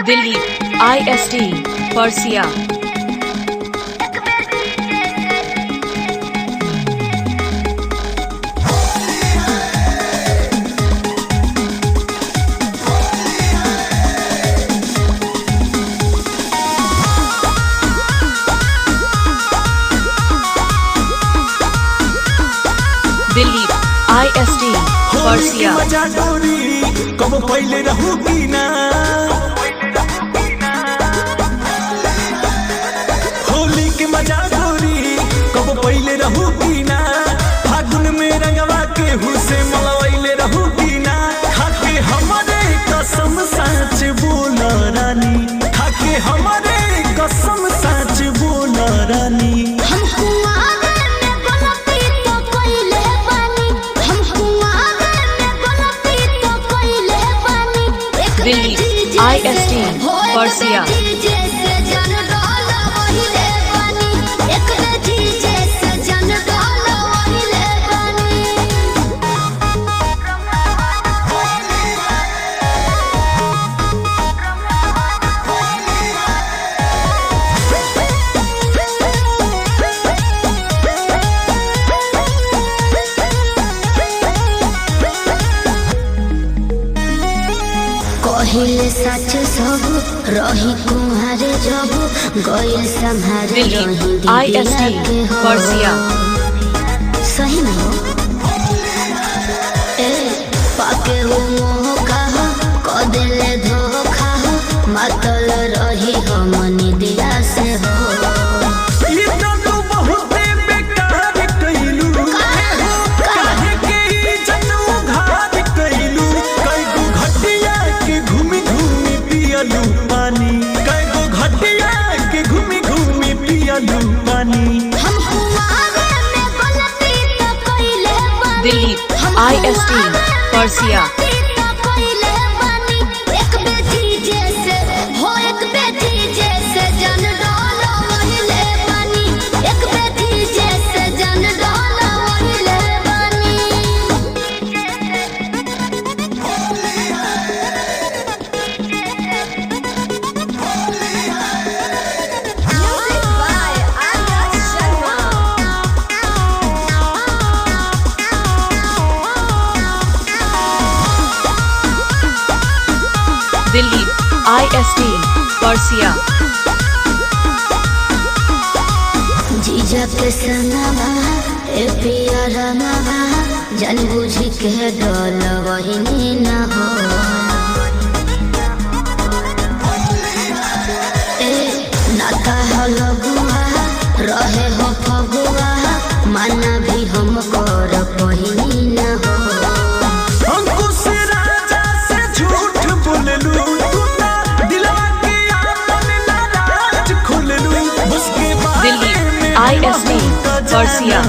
Delhi IST परसिया। Delhi IST परसिया। कब पहले रहूगी ना होली के मजा गोरी, कब पहले रहूगी ना फागुन में रंगवा के हुसे मलवैले रहूगी ना। खाके हमारे कसम सच बोल रानी, खाके हमारे कसम सच बोल रानी। Delhi IST Persia. पहिले सच सब रही कुम्हारे जब गइल संहारे दिल्ली IST परसिया। सही में हो पाके हो मोह कहा कदेले धोखा हो मतल रही हो मनी दिया से हो। दिल्ली IST परसिया। दिल्ली IST परसिया। जीजा के सनवा ए पिया नवा जान बुझी के डल वही न हो। नाता हो लगुआ रहे हो फगुआ माना भी हम कर पहिनी न हो। Delhi IST Persia.